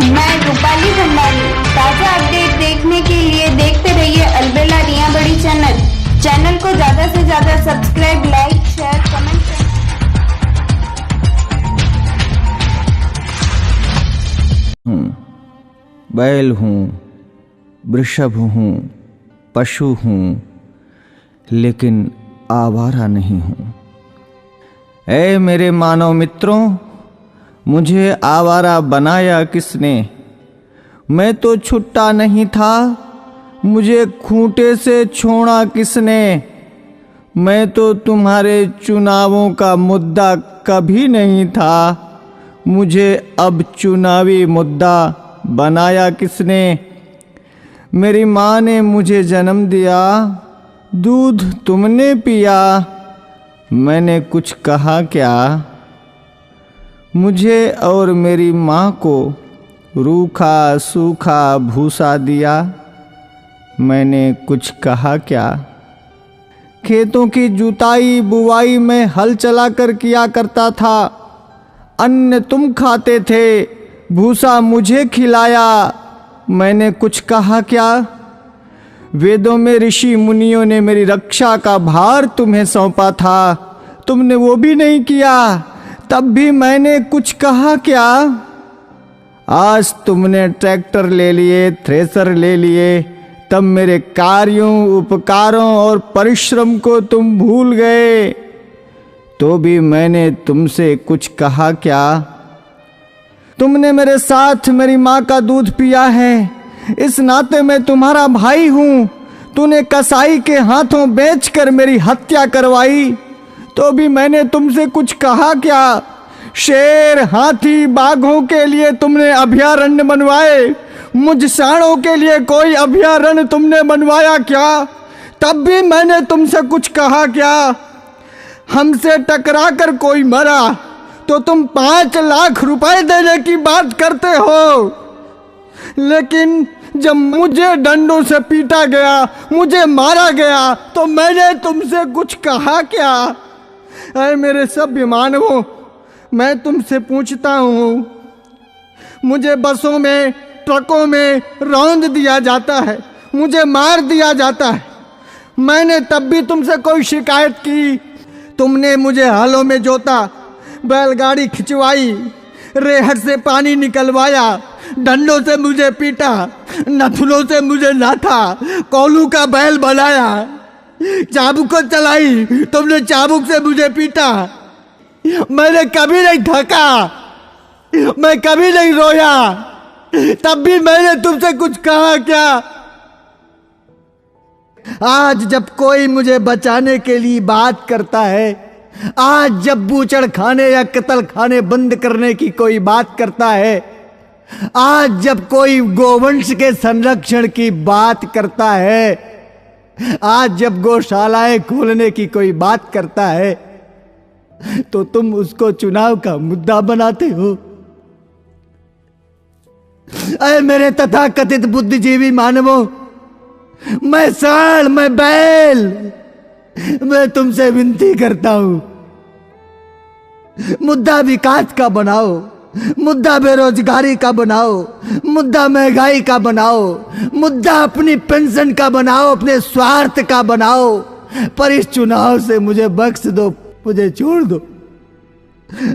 मैं रूपाली भंडारी। ताजा अपडेट देखने के लिए देखते रहिए अलबेला रिया बड़ी चैनल को ज्यादा से ज्यादा सब्सक्राइब, लाइक, शेयर, कमेंट बैल हूँ, वृषभ हूँ, पशु हूँ, लेकिन आवारा नहीं हूँ। ऐ मेरे मानव मित्रों, मुझे आवारा बनाया किसने? मैं तो छुट्टा नहीं था, मुझे खूंटे से छोड़ा किसने? मैं तो तुम्हारे चुनावों का मुद्दा कभी नहीं था, मुझे अब चुनावी मुद्दा बनाया किसने? मेरी माँ ने मुझे जन्म दिया, दूध तुमने पिया, मैंने कुछ कहा क्या? मुझे और मेरी माँ को रूखा सूखा भूसा दिया, मैंने कुछ कहा क्या? खेतों की जुताई बुवाई में हल चलाकर किया करता था, अन्न तुम खाते थे, भूसा मुझे खिलाया, मैंने कुछ कहा क्या? वेदों में ऋषि मुनियों ने मेरी रक्षा का भार तुम्हें सौंपा था, तुमने वो भी नहीं किया, तब भी मैंने कुछ कहा क्या? आज तुमने ट्रैक्टर ले लिए, थ्रेसर ले लिए, तब मेरे कार्यों, उपकारों और परिश्रम को तुम भूल गए, तो भी मैंने तुमसे कुछ कहा क्या? तुमने मेरे साथ मेरी माँ का दूध पिया है, इस नाते मैं तुम्हारा भाई हूँ। तूने कसाई के हाथों बेचकर मेरी हत्या करवाई, तो भी मैंने तुमसे कुछ कहा क्या? शेर, हाथी, बाघों के लिए तुमने अभयारण्य बनवाए, मुझ सांडों के लिए कोई अभयारण्य तुमने बनवाया क्या? तब भी मैंने तुमसे कुछ कहा क्या? हमसे टकरा कर कोई मरा तो तुम 5 लाख रुपए देने की बात करते हो, लेकिन जब मुझे डंडों से पीटा गया, मुझे मारा गया, तो मैंने तुमसे कुछ कहा क्या? अरे मेरे सभ्य मानवों, मैं तुमसे पूछता हूँ, मुझे बसों में, ट्रकों में रौंद दिया जाता है, मुझे मार दिया जाता है, मैंने तब भी तुमसे कोई शिकायत की? तुमने मुझे हालों में जोता, बैलगाड़ी खिंचवाई, रेहड़ से पानी निकलवाया, डंडों से मुझे पीटा, नथुनों से मुझे नाथा, कोलू का बैल बनाया, चाबुक को चलाई, तुमने चाबुक से मुझे पीटा, मैंने कभी नहीं थका, मैं कभी नहीं रोया, तब भी मैंने तुमसे कुछ कहा क्या? आज जब कोई मुझे बचाने के लिए बात करता है, आज जब बूचड़ खाने या कत्ल खाने बंद करने की कोई बात करता है, आज जब कोई गोवंश के संरक्षण की बात करता है, आज जब गौशालाएं खोलने की कोई बात करता है, तो तुम उसको चुनाव का मुद्दा बनाते हो। अरे मेरे तथाकथित बुद्धिजीवी मानवों, मैं सांड, मैं बैल, मैं तुमसे विनती करता हूं, मुद्दा विकास का बनाओ, मुद्दा बेरोजगारी का बनाओ, मुद्दा महंगाई का बनाओ, मुद्दा अपनी पेंशन का बनाओ, अपने स्वार्थ का बनाओ, पर इस चुनाव से मुझे बख्श दो, मुझे छोड़ दो।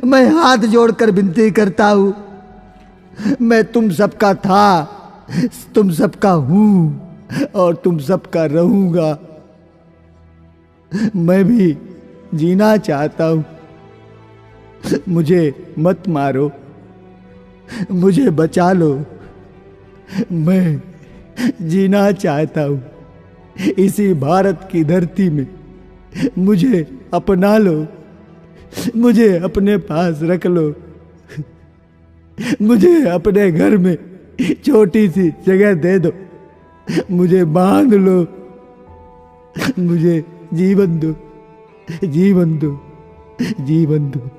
मैं हाथ जोड़कर विनती करता हूं, मैं तुम सबका था, तुम सबका हूं और तुम सबका रहूंगा। मैं भी जीना चाहता हूं, मुझे मत मारो, मुझे बचा लो, मैं जीना चाहता हूं इसी भारत की धरती में, मुझे अपना लो, मुझे अपने पास रख लो, मुझे अपने घर में छोटी सी जगह दे दो, मुझे बांध लो, मुझे जीवन दो, जीवन दो, जीवन दो।